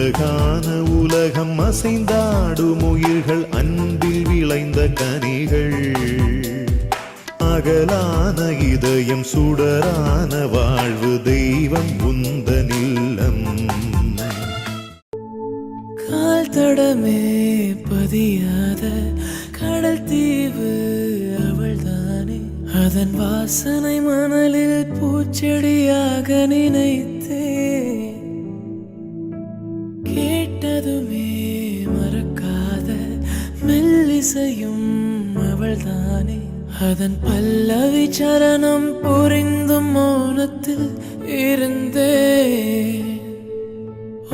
அழகான உலகம் அசைந்தாடும் உயிர்கள் அன்பில் விளைந்த கனிகள் அகலான இதயம் சுடரான வாழ்வு தெய்வம் உந்தனில்லம் கால் தடமே பதியாத கடல் தீவு அவள்தானே அதன் வாசனை மணலில் பூச்செடியாக நினைத்தே கேட்டதுமே மறக்காத மெல்லிசையும் அவள்தானே அதன் பல்லவி சரணம் புரிந்தும் மௌனத்தில் இருந்தே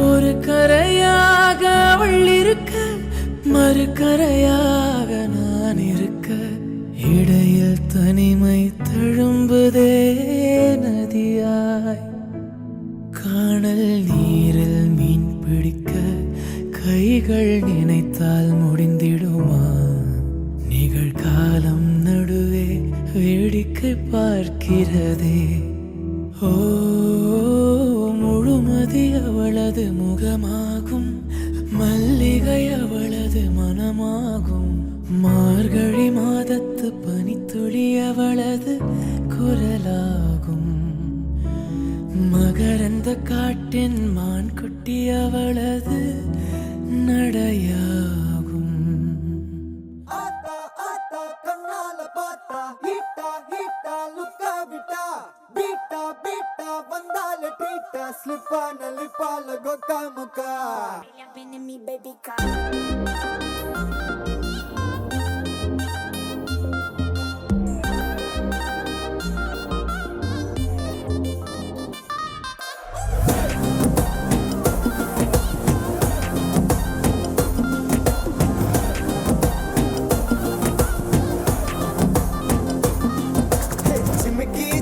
ஒரு கரையாக அவள் இருக்க மறுகரையாக நான் இருக்க இடையில் தனிமை தழும்புதே நதியாய் காணல் நீரில் மீன் பிடிக்க கைகள் நினைத்தால் முடிந்திடுமா நிகழ்காலம் நடுவே வேடிக்கை பார்க்கிறதே ஓ முழுமதி அவளது முகமாகும் மல்லிகை அவளது மனமாகும் மார்கழி மாதத்து பனித்துளி அவளது குரலாகும் மகரந்த காட்டின் மான் குட்டி அவளது நடையாகும்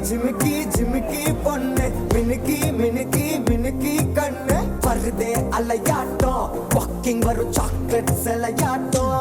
ஜிமிக்கி ஜிமிக்கி பொண்ணு மினுக்கி மினுக்கி மினுக்கி கண்ணு வருதே அலையாட்டம் வாக்கிங் வரும் சாக்லேட் சிலையாட்டம்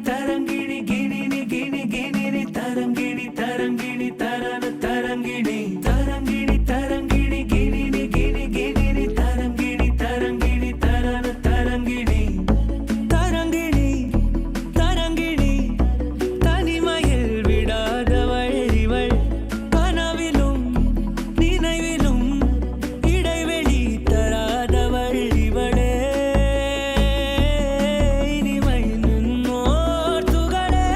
தரங்கிணி கிணினி கிணி கிணினி தரங்கிணி தரங்கிணி தரன தரங்கிணி தரங்கிணி தரங்கிணி கிணினி கிணி கிணினி தரங்கிணி தரங்கிணி தரன தரங்கிணி தரங்கிணி தரங்கிணி தனிமையில் விடாதவள் இவள் கனவிலும் நினைவிலும் இடைவெளி தராதவள் இவளே இனிமை நின்னோர் துகளே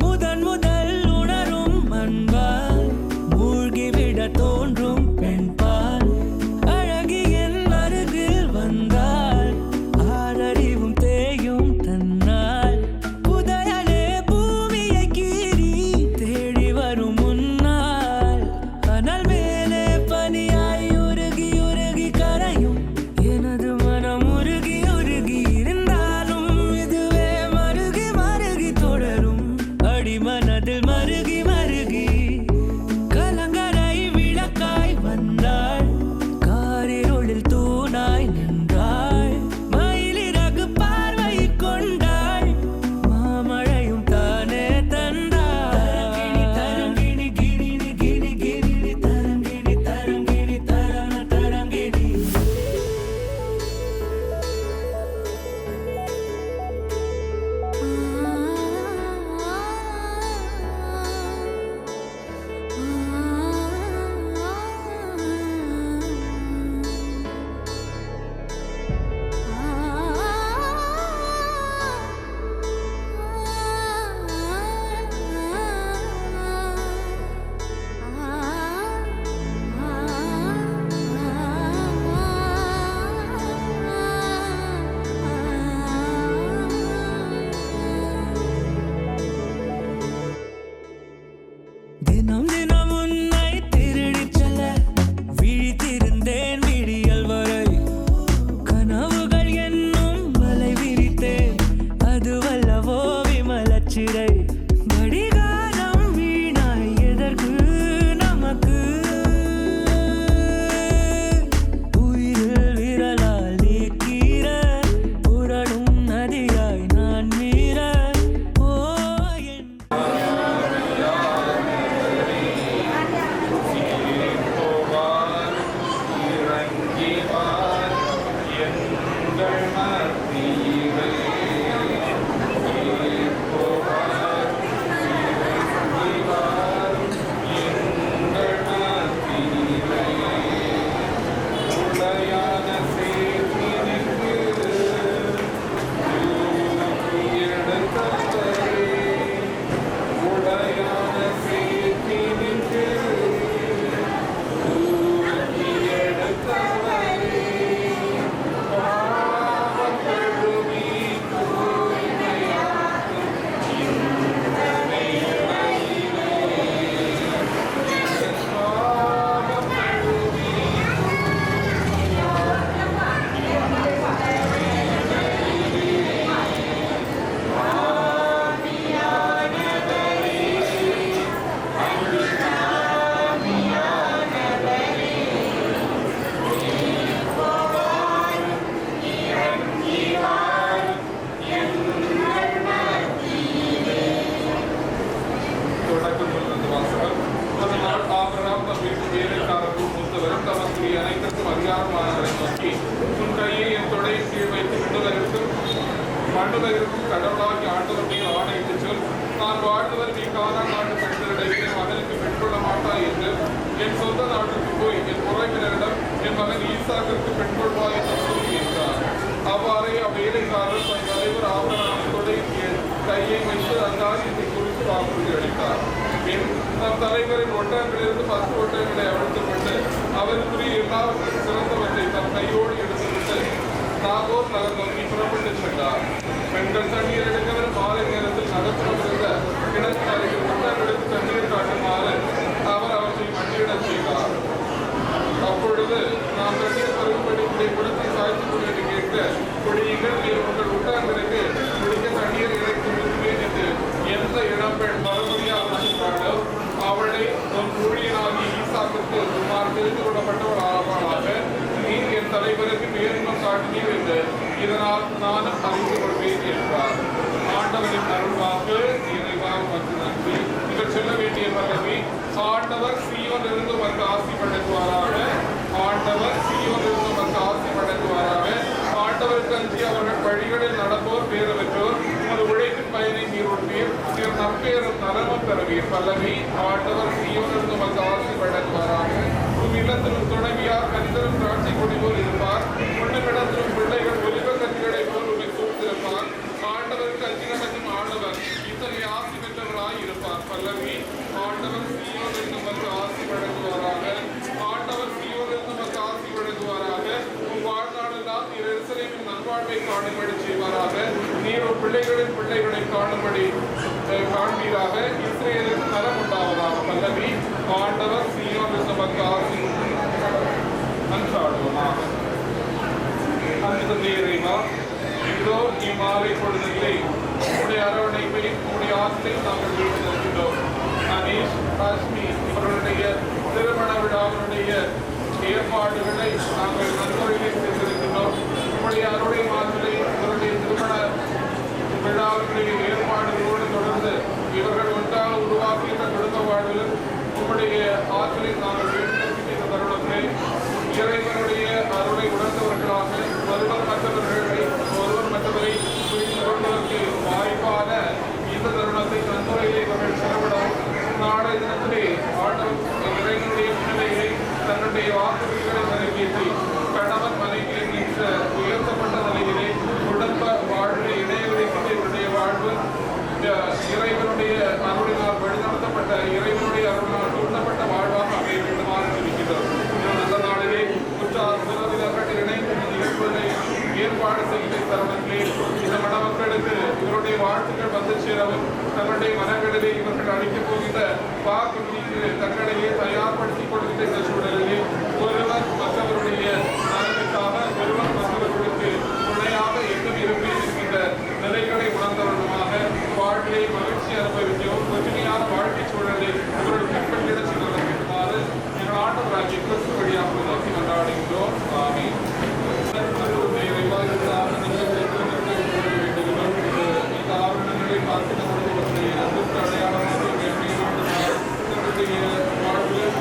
முதன் முதல் உணரும் அன்பால் மூழ்கிவிட தோன்றும் பெண்பால் அழகியன் அருகில் வந்தால் ஆரறிவும் தேயும் தன்னால் புதையலே பூமியை கீறி தேடி வரும் முன்னால் அனல் மேலே பனியாய் உருகி உருகி கரையும் எனது மனம் உருகி உருகி இருந்தாலும் இதுவே மருகி மருகி தொடரும் அடிமனதில் மருகி மருகி கலங்கரை விளக்காய் வந்தாள் காரிருளில் தூணாய் நின்றாள் மயிலிறகு பார்வை கொண்டாள் மாமழையும் தானே தந்தாள் தரங்கிணி கிணினி கிணி கிணினி தரங்கிணி தரங்கிணி தரன தரங்கிணி தினம் தினம் உன்னை திருடிச் செல்ல விழித்திருந்தேன் விடியல் வரை கனவுகள் என்னும் வலை விரித்தேன் அதுவல்லவோ விமலச்சிறை கடிகாரம் வீணாய் எதற்கு நமக்கு உயிரில் விரலால் நீக்கீர புரளும் நதியாய் நான் மீற ஓ என் மண்ணுலகிற்கும் கடவுளாகி ஆண்டவர் நீர் ஆணையிட்டு சொல் நான் வாழ்ந்தவர் நீ காணா நாட்டு பெண்களிடையே மகனுக்கு பெண்கொள்ள மாட்டாய் என்று என் சொந்த நாட்டுக்கு போய் என் உறவினரிடம் என் மகன் ஈசாக்கிற்கு பெண்கொள்வாய் என்று சொல்லி என்றார். அவ்வாறே அவ்வேலைக்காரர் தன் தலைவர் ஆபரணத்தோடு கையை வைத்து அக்காரியத்தை குறித்து வாக்குறுதி அளித்தார். நம் தலைவரின் ஒட்டகங்களிலிருந்து 10 ஒட்டகங்களை அவிழ்த்துக் கொண்டு அவருக்குரிய எல்லாவற்றையும் சிறந்தவற்றை தம் கையோடு எடுத்துவிட்டு நாகோர் நகர் நோக்கி புறப்பட்டு சென்றார். பெண்கள் தண்ணீர் எடுக்கவர் மாலை நேரத்தில் நகர்ப்புறமிருந்த கிணற்று அருகில் ஒட்டகங்களுக்கு தண்ணீர் காட்டுமாறு அவர் அவற்றை மண்டியிடச் செய்தார். அப்பொழுது நாம் தண்ணீர் பருகும்படி உடைய குடத்தை சாய்த்துக் கொண்டு கேட்க குடியுங்கள் நீர் உங்கள் ஒட்டகங்களுக்கு குடிக்க தண்ணீர் இறைத்து விடுவேன் என்று எந்த இளம்பெண் மறுமொழியாக அவளை உன் ஊழியனாகி ஈசாக்கிற்கு சுமார் தெரிந்து கொள்ளப்பட்டவள் ஆவாளாக நீர் என் தலைவருக்கு பேரின்பம் காட்டினீர் என்று இதனால் நானும் அறிந்து கொள்வேன் என்றார். ஆண்டவரின் அருள்வாக்கு. இறைவா உமக்கு நன்றி. நீங்கள் சொல்ல வேண்டிய பல்லவி, ஆண்டவர் சீயோனிலிருந்து உமக்கு ஆசி வழங்குவாராக. ஆண்டவர் சீயோனிலிருந்து உமக்கு ஆசி வழங்குவாராக. ஆண்டவருக்கு அஞ்சி அவர்கள் வழிகளில் நடப்போர் பேறு பெற்றோர். உமது உழைப்பின் பயனை நீர் உண்பீர். நீர் நற்பேரும் நலமும் பெறுவீர். பல்லவி, ஆண்டவர் சீயோனிலிருந்து உமக்கு ஆசி வழங்குவாராக. உம் இல்லத்திலும் துணைவியார் கனிதரும் திராட்சை கொடி போல் இருப்பார். உன்னிடத்திலும் பிள்ளைகள் ஒலிவ கத்திகளை போல் உண்மை சூழ்ந்திருப்பார். ஆண்டவருக்கு அஞ்சினமற்றும் ஆண்டவர் இத்தகைய ஆசி பெற்றவராய் இருப்பார். பல்லவி, ஆண்டவர் சீயோனில் நமக்கு ஆசி வழங்குவாராக. ஆண்டவர் சீயோனில் நமக்கு ஆசி வழங்குவாராக. உன் வாழ்நாளெல்லாம் நீர் எருசலேமின் நல்வாழ்வை காணும்படி செய்வாராக. நீர் உன் பிள்ளைகளின் பிள்ளைகளை காணும்படி காண்பீராக. இஸ்ரேலுக்கு நலம் உண்டாவதாக. பல்லவி, ஆண்டவர் சீயோனில் நமக்கு ஆசி அன்றாடுவோமாக. அன்பு இறைவா, இதோ இம்மாலை பொழுதிலே உங்களுடைய அரவணைப்பை உங்களுடைய ஆசை நாங்கள் வீட்டு நிற்கின்றோம். அனீஷ், காஷ்மி இவர்களுடைய திருமண விழாவினுடைய ஏற்பாடுகளை நாங்கள் நன்முறையிலே செய்திருக்கின்றோம். உங்களுடைய அருளை மாற்றலை இவருடைய திருமண விழாவினுடைய ஏற்பாடுகளோடு தொடர்ந்து இவர்கள் ஒன்றாக உருவாக்கின்ற குடும்ப வாழ்விலும் உங்களுடைய ஆற்றலை நாங்கள் வேண்டிய தருணத்தை இறைவனுடைய அருளை உணர்ந்தவர்களாக ஒருவர் மற்றவரை புரிந்து கொள்வதற்கு வாய்ப்பான இந்த தருணத்தை நன்முறையிலே இவர்கள் செலவிடவும் நாளை தினத்திலே இறைவனுடைய முன்னிலையை தன்னுடைய வாக்குறுதிகளை நிறைவேற்றி கணவன் மனைவி என்கின்ற உயர்த்தப்பட்ட நிலையிலே குடும்ப வாழ்வை இணையவதற்கு இவருடைய வாழ்வு இறைவனுடைய அருளினால் வழிநடத்தப்பட்ட இறைவனுடைய அருளினால் தூண்டப்பட்ட வாழ்வாக அமைய வேண்டுமாக இருக்கிறோம். நல்ல நாளிலே குற்றார் சிறவிதர்கள் இணைந்து நிகழ்வுகளை ஏற்பாடு செய்த தருணத்திலே இந்த மணமக்களுக்கு இவருடைய வாழ்த்துக்கள் வந்து சேரவும் தங்களுடைய மனங்களிலே இவர்கள் அளிக்கப் போகின்ற வாக்குறுதிக்கு தங்களையே தயார்படுத்திக் கொள்கின்ற இந்த சூழலிலே ஒருவர் மற்றவருடைய நலனுக்காக ஒருவர் மற்றவர்களுக்கு துணையாக எங்கும் இருப்பேன் என்கின்ற நிலைகளை உணர்ந்தவர்களுமாக வாழ்விலை மகிழ்ச்சி அனுபவிக்கவும் ஒற்றுமையான வாழ்க்கை சூழலை இவர்கள் பின்பற்றிட செய்து வேண்டுமாறு எங்கள் ஆண்டவராகிய கிறிஸ்து வழியாக நோக்கி கொண்டாடுகின்றோம். ஆமென். இந்த ஆவணங்களை பார்க்கின்ற பொழுது அன்புக்கு அடையாளமாக வாழ்வில்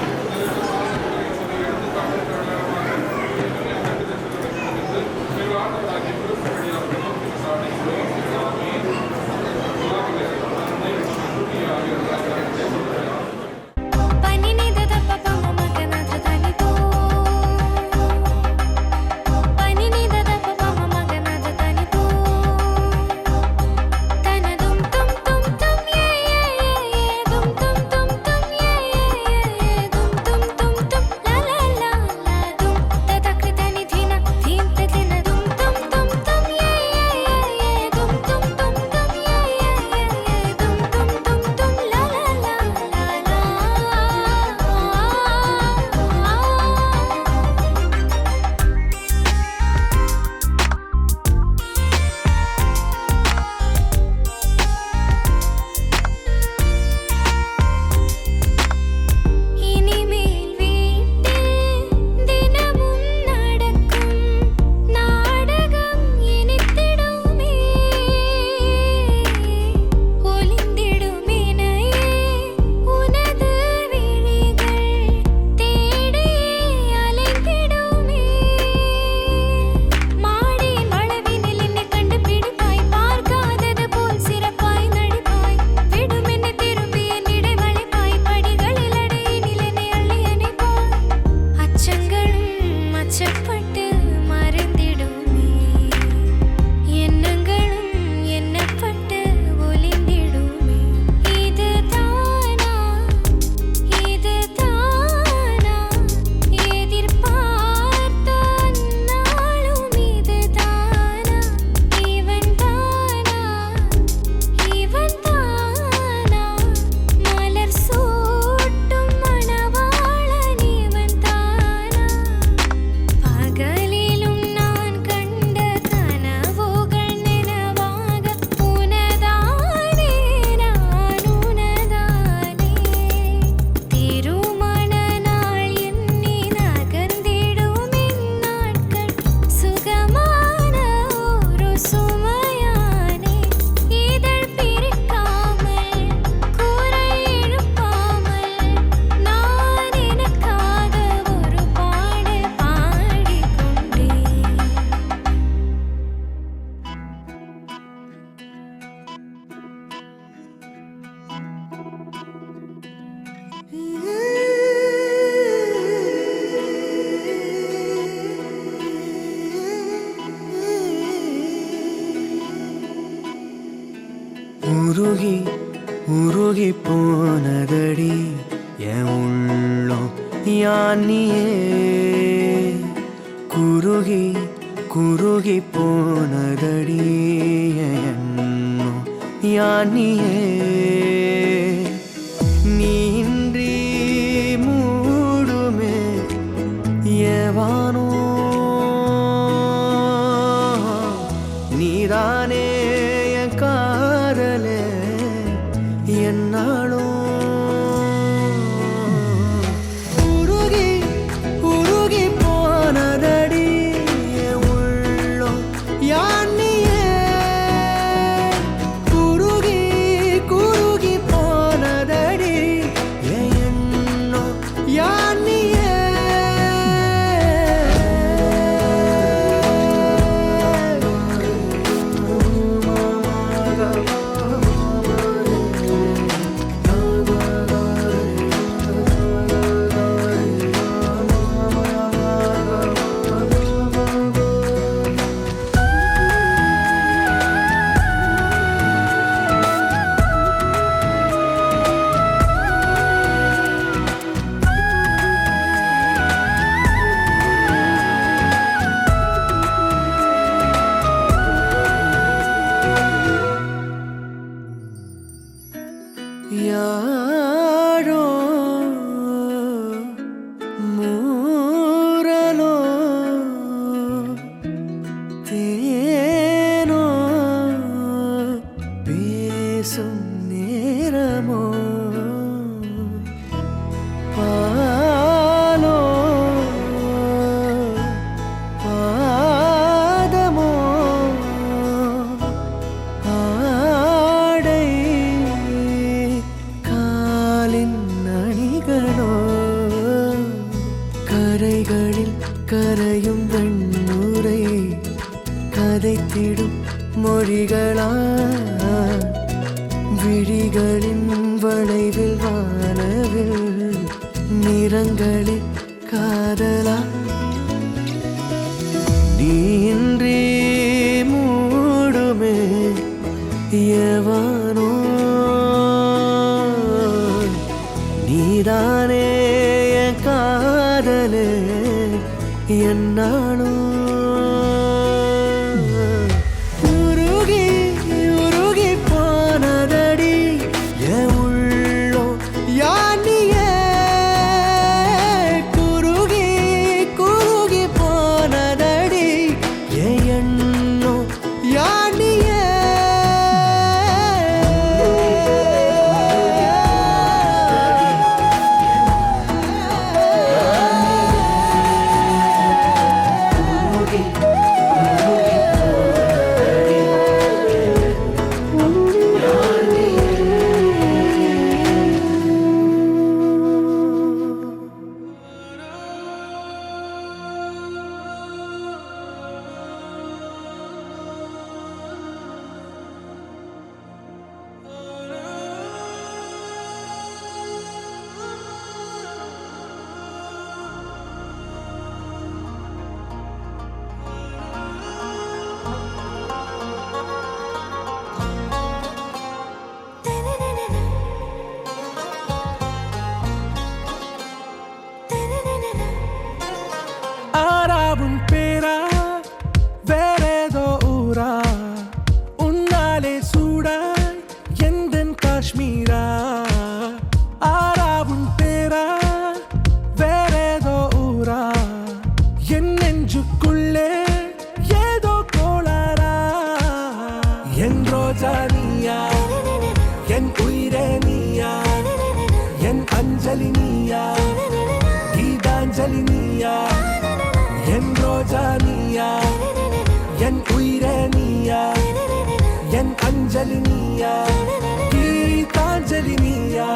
உருகி உருகி போனதடி என் உள்ளம் யானியே குருகி குருகி போனதடி என் எண்ணம் யானியே நீன்றி மூடுமே ஏவானோ நீதானே என் காதலே என்னாலும் உருகி உருகி போனதடி என் உள்ளம் யானியே குருகி குருகி போனதடி என் எண்ணம் யானியே யாரோ மூரலோ தேனோ பேசும் நேரமோ பாலோ பாதமோ ஆடை காலின் அணிகளோ கரைகளில் கரையும் வெண்ணுரை கதைத்திடும் மொழிகளா விழிகளின் வளைவில் வானவில் நிறங்களில் காதலா நீன்றி மூடுமே எவனோ நீதானே என் காதலே என்னாலும் உருகி உருகி போனதடி என் உள்ளம் யானியே குருகி குருகி போனதடி என் எண்ணம் யானியே ஆராவும் பேரா வேறேதோ ஊரா உன்னாலே சூடாய் எந்தன் காஷ்மீரா ஆராவும் பேரா வேறேதோ ஊரா என் நெஞ்சுக்குள்ளே ஏதோ கோளாரா என் ரோஜா நீயா என் உயிரே நீயா என் அஞ்சலி நீயா கீதாஞ்சலி நீயா என் ரோஜா நீயா என் உயிரே நீயா என் அஞ்சலி நீயா கீதாஞ்சலி நீயா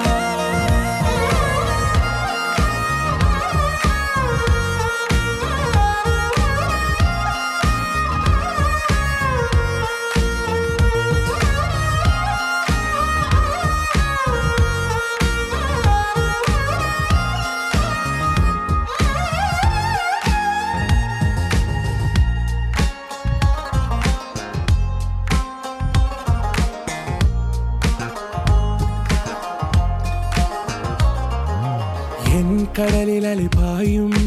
கடலில் அலைபாயும்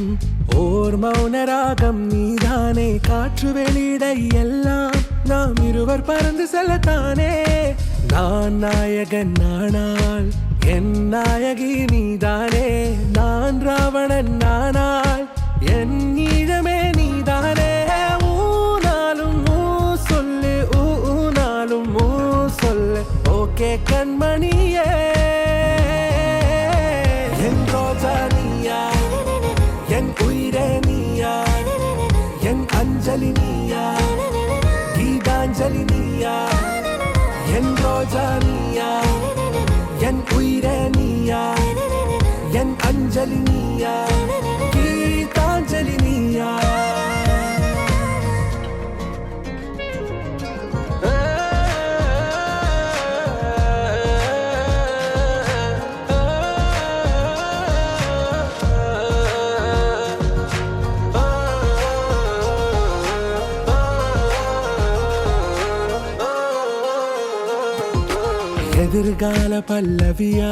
ஓர் மௌனராகம் நீதானே. காற்று வெளியிடை எல்லாம் நாம் இருவர் பறந்து செல்லத்தானே. நான் நாயகன் நானால் என் நாயகி நீதானே. நான் ராவணன் நானால் என் ஈழமே நீதானே. ஊனாலும் ஊ சொல்லு ஊனாலும் ஊ சொல்லு ஓகே கண்மணியே. என் ரோஜா நீயா, என் உயிரே நீயா, என் அஞ்சலி நீயா, கீதாஞ்சலி நீயா. என் ரோஜா நீயா, என் உயிரே நீயா, என் அஞ்சலி நீயா, கீதாஞ்சலி நீயா. எதிர்கால பல்லவியா,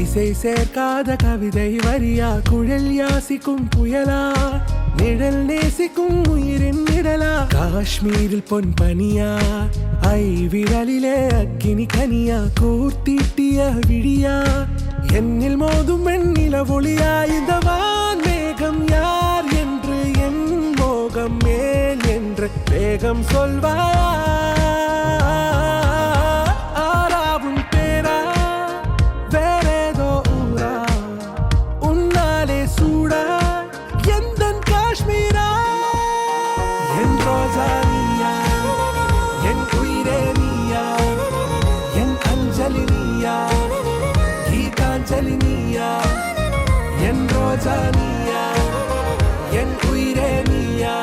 இசை சேர்க்காத கவிதை வரியா, குழல் யாசிக்கும் புயலா, நிழல் நேசிக்கும் உயிரின் நிழலா. காஷ்மீரில் பொன் பனியா, ஐ விரலிலே அக்கினி கனியா, கூர்த்தீட்டிய விழியா, என்னில் மோதும் வெண்ணில ஒளியா. இந்த வான் மேகம் யார் என்று என் மோகம் மேல் என்று வேகம் சொல்வாயா. என் ரோஜா நீயா, என் உயிரே நீயா,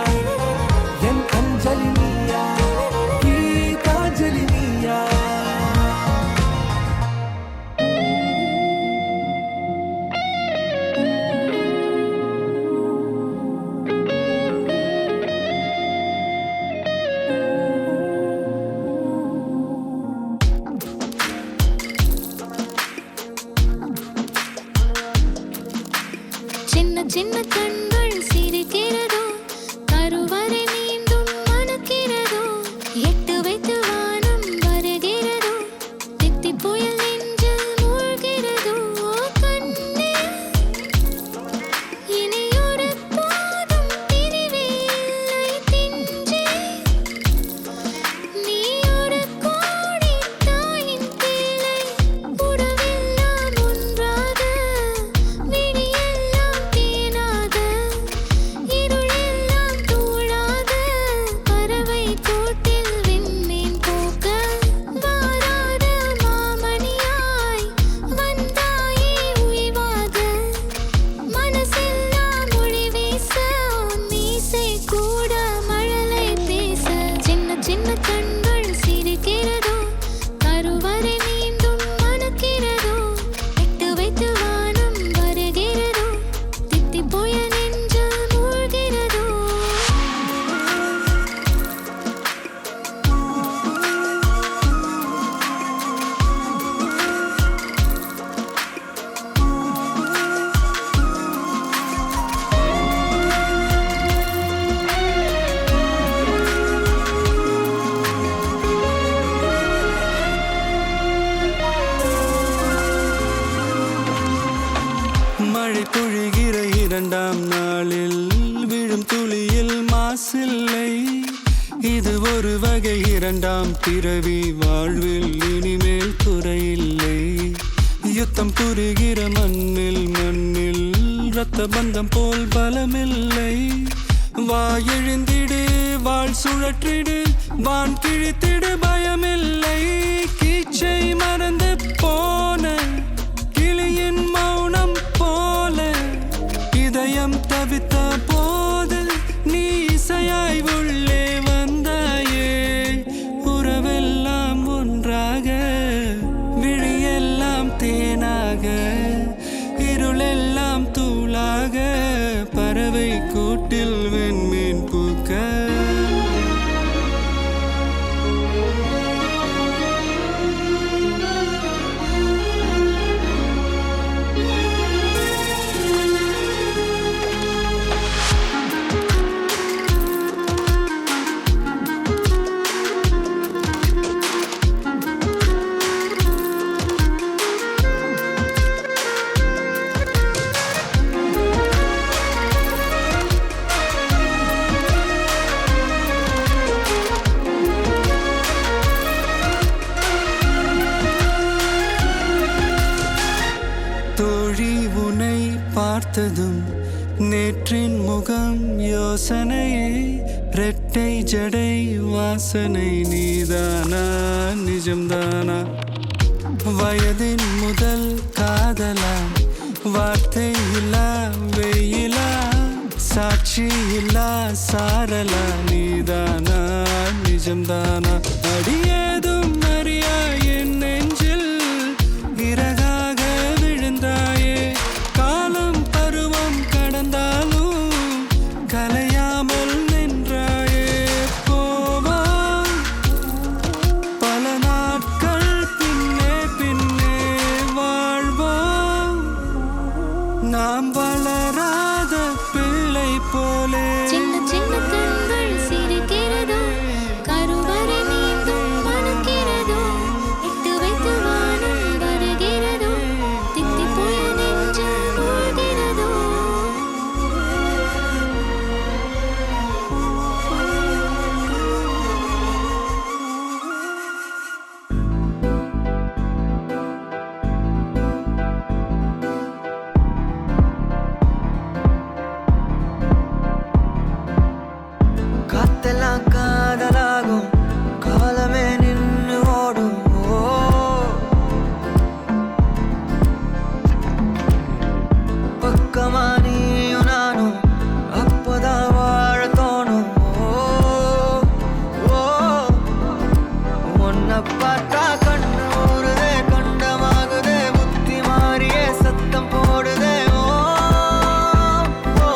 என் அஞ்சலி நீயா, கீதாஞ்சலி நீயா. சின்ன கண்கள் சிரிக்கிறதோ, கருவறை மீண்டும் மணக்கிறதோ, எட்டு வைத்து வானம் வருகிறதோ, தித்தி புயல் நெஞ்சில் மூழ்கிறதோ. கண்ணே இனி ஒரு போதும் பிரிவே இல்லை பிஞ்சே. நீ ஒரு கோடி தாயின் பிள்ளை, உறவெல்லாம் ஒன்றாக, விடியெல்லாம் தேனாக, இருளெல்லாம் தூளாக, பறவை கூட்டில் விண்மீன் போக்க, வாராத மாமணியாய் வந்தாயே உய்வாக. மனசெல்லாம் மொழி வீச, மீசை கூட மழலை பேச. சின்ன சின்ன கண்கள் சிரிக்கிறதோ, கருவறை மீண்டும் மணக்கிறதோ, எட்டு வைத்து வானம் வருகிறதோ, தித்தி புயல் நெஞ்சில் மூழ்கிறதோ. மழை பொழிகிற இரண்டாம் நாளில் விழும் துளியில் மாசில்லை. இது ஒரு வகை இரண்டாம் பிறவி, வாழ்வில் இனிமேல் குறையில்லை. யுத்தம் புரிகிற மண்ணில் இரத்த பந்தம் போல் பலமில்லை. வா எழுந்திடு, வாழ் சுழற்றிடு, வான் கிழித்திடு, பயமில்லை. கீச்சை மறந்து போன கிளியின் மௌனம் போல, இதயம் தவித்த போது நீ இசையாய் உள்ளே வந்தாயே. உறவெல்லாம் ஒன்றாக, விழியெல்லாம் தேனாக, இருளெல்லாம் தூளாக, பறவை கூட்டில் வெண்மீன் பூக்க. வாசனை நீதானா நிஜம்தானா வயதின் முதல் காதலா வார்த்தை இல்லா வெயிலா சாட்சி இல்லா சாரலா நீதானா நிஜம்தானா அடியேதும் அறியா என் நெஞ்சில் இறகாக விழுந்தாயே காலம் பருவம் கடந்தாலும் கலையாமல் நின்றாயே போவா பல நாட்கள் பின்னே பின்னே வாழ்வோம் நாம் வளராத பிள்ளை போலே சின்ன சின்ன கண்கள் சிரிக்கிறதோ கருவறை மீண்டும் மணக்கிறதோ இட்டு வைத்து வானம் வருகிறதோ தித்தி போய நெஞ்சு மூழ்கிறதோ காத்தெல்லாம் காதலாகும் காலமே நின்னு ஓடும் ஓ. பக்கமா நீயும் நானும் அப்பதான் வாழ தோணும் ஓ. ஓ. உன்னை பார்த்தா கண்ணு ஊறுதே கண்டமாகுதே புத்தி மாறியே சத்தம் போடுதே ஓ. ஓ.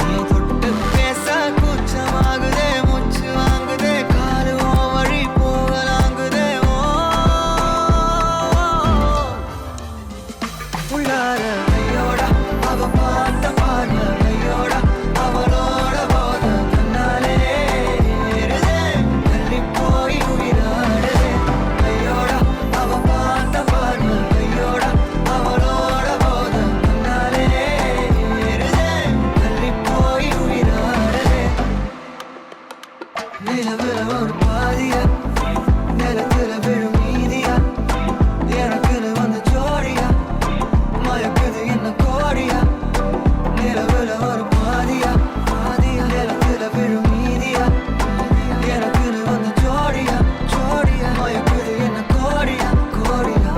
நீ தொட்டு பேச கூச்சமாகுதே மூச்சு வாங்குதே காலு உன் வழி போகலாங்குதே ஓ. உள்ளார ஐயோட அவ பார்த்த பார்வை ஐயோட அவளோட போத கண்ணாலே ஏறுதே தள்ளி போய் உயிராடுதே ஐயோட அவ பார்த்த பார்வை ஐயோட அவளோட போத கண்ணாலே ஏறுதே தள்ளி போய் உயிராடுதே நிலவுல ஒரு பாதியா நிலத்துல விழும் நீதியா எனக்குன்னு வந்த ஜோடியா மயக்குது என்ன கோடியா நிலவுல ஒரு பாதியா பாதியா நிலத்துல விழும் நீதியா எனக்குன்னு வந்த ஜோடியா ஜோடியா மயக்குது என்ன கோடியா கோடியா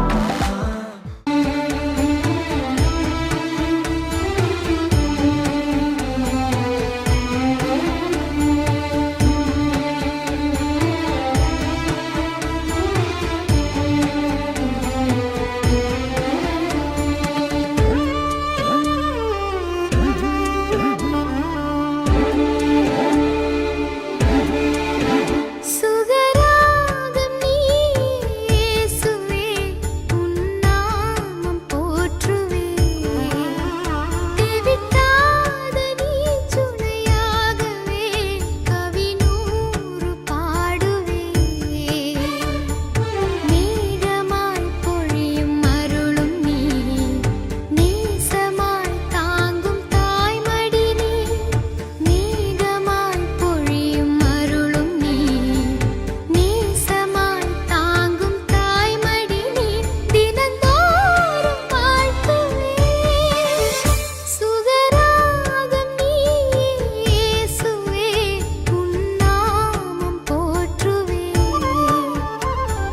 சுகராகம் நீசுவே உன்னாமம் போற்றுவே தேவிட்டாத நீ சுனையாகவே கவி நூறு பாடுவே மேகமாய் பொழியும் அருளும் நீ நேசமாய் தாங்கும் தாய்மடி நீ மேகமாய் பொழியும் அருளும் நீ நேசமாய் தாங்கும் தாய்மடி நீ தினந்தோறும் வாழ்த்துவே சுகராகம் நீசுவே உன்னாமம் போற்றுவே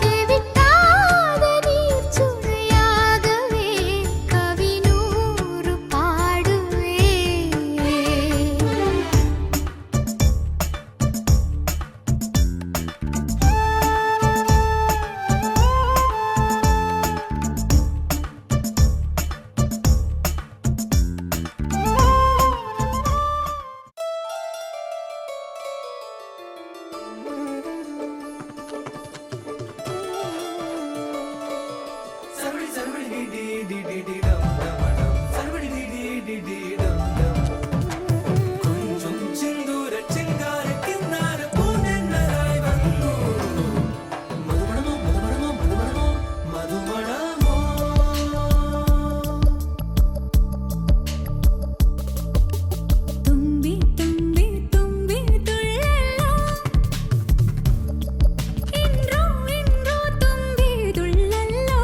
தேவிட்டாத நீர் சுனையாகவே கவி நூறு பாடுவே சர்வடி சர்வடி டி டி டி டி டம் டம் டம் சர்வடி டி டி டி டி டம் டம் கொஞ்சம் சிந்தூர சிங்கார கின்னார பூனென்னராய் வந்தோ மதுமணமோ மதுமணமோ மதுமணமோ തുമ്പി തുമ്പി തുമ്പി തുള്ളല്ലോ ഇൻറോ ഇൻറോ തുമ്പി തുള്ളല്ലോ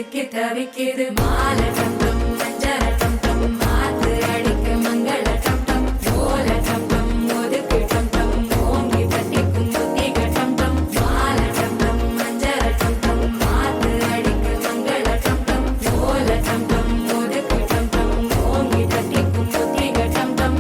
சிக்கி தவிக்குது மாலை டம் டம் மஞ்சள டம் டம் மாத்து அடிக்க மங்கள டம் டம் ஓல டம் டம் ஒதுக்கு டம் டம் ஓங்கி தட்டிக்கும் புத்திக டம் டம் மாலை டம் டம் மஞ்சள டம் டம் மாத்து அடிக்க மங்கள டம் டம் ஓல டம் டம் ஒதுக்கு டம் டம் ஓங்கி தட்டிக்கும் புத்திக டம் டம்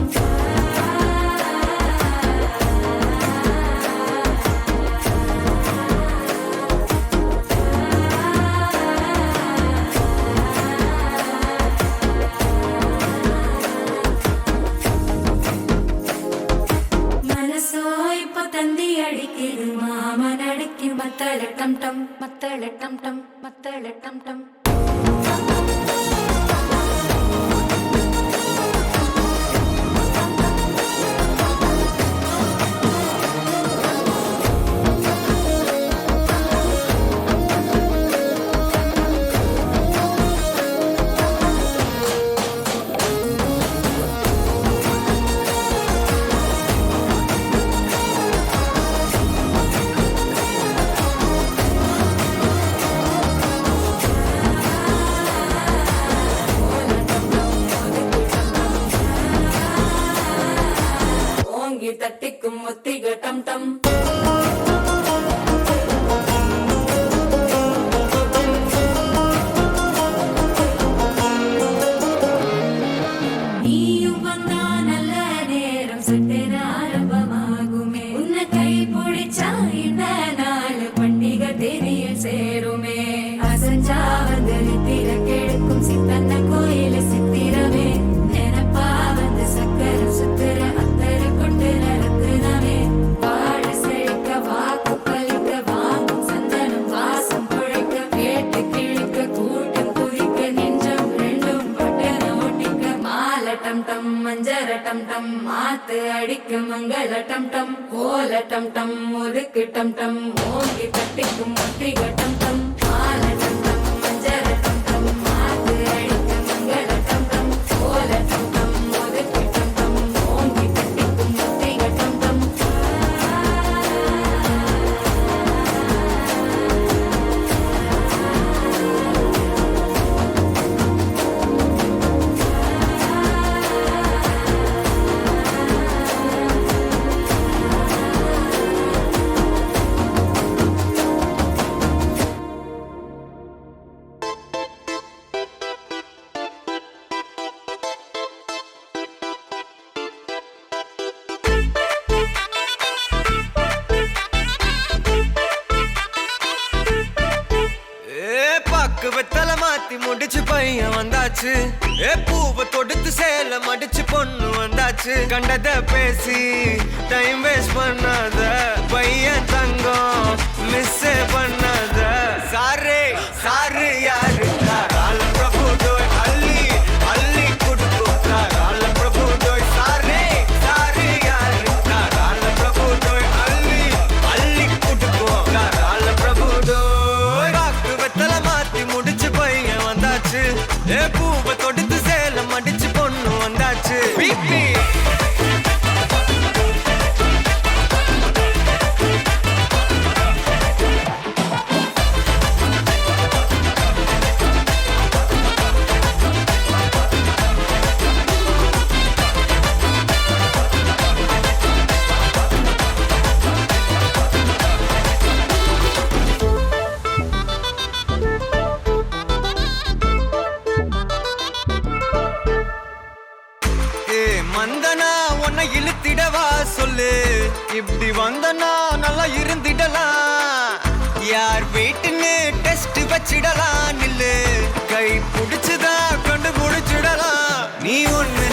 மனசோ இப்ப தந்தி அடிக்குது மாமன் அடிக்கு மத்தள டம் டம் மத்தள டம் டம் மத்தள டம் டம் ஓங்கி தட்டிக்கும் முத்திக டம் டம் நீயும் வந்தா நல்ல நேரம் சட்டென ஆரம்பமாகுமே உன்னை கை பிடிச்சா இந்த நாள் பண்டிகை தெரிய சேருமே அசஞ்சா வந்து நித்திர கெடுக்கும் சித்தன்ன கோயில சித்திரமே நினப்பா வந்து சக்கர சுத்திர அத்தர கொண்டு நடத்துனவே வாழ செழிக்க வாக்கு பலிக்க வாங்கும் சந்தனம் வாசம் குழைக்க கேட்டு கிழிக்க கூட்டம் குதிக்க நெஞ்சம் ரெண்டும் பட்டன ஒட்டிக்க மாலை டம் டம் மஞ்சர டம் டம் மாத்து அடிக்க மங்கள டம் டம் ஓல டம் டம் ஒதுக்கு டம் டம் ஓங்கி தட்டிக்கும் முத்திக டம் டம் மாலை டம் டம் மஞ்சர டம் டம் மாத்து அடிக்க மங்கள டம் டம் ஓல டம் டம் ஒதுக்கு டம் டம் ஓங்கி தட்டிக்கும் முத்திக டம் டம் பக்குவத்தல மாத்தி முடிச்சு பையன் வந்தாச்சு பூவை தொடுத்து சேல மடிச்சு பொண்ணு வந்தாச்சு கண்டத பேசி டைம் வேஸ்ட் பண்ணாத பையன் தங்கம் மிஸ் பண்ணாத சாரு சாரு யாரு கால பிரபு டோய் அள்ளி அள்ளி குடுக்கும் கால பிரபு டோய் சாரு சாரு யாரு கால பிரபு டோய் அள்ளி அள்ளி குடுக்கும் கால பிரபு டோய் பக்குவத்தல மாத்தி முடிச்சு பையன் வந்தாச்சு பூவை தொடுத்து சேல மடிச்சு பொண்ணு வந்தாச்சு பிபி மந்தனா உன்னை இழுத்திடவா சொல்லு இப்படி வந்தனா நல்லா இருந்திடலாம் யார் வீட்டுன்னு டெஸ்ட் வச்சிடலாம் நில்லு கை பிடிச்சுதான் கண்டு முடிச்சிடலாம் நீ ஒண்ணு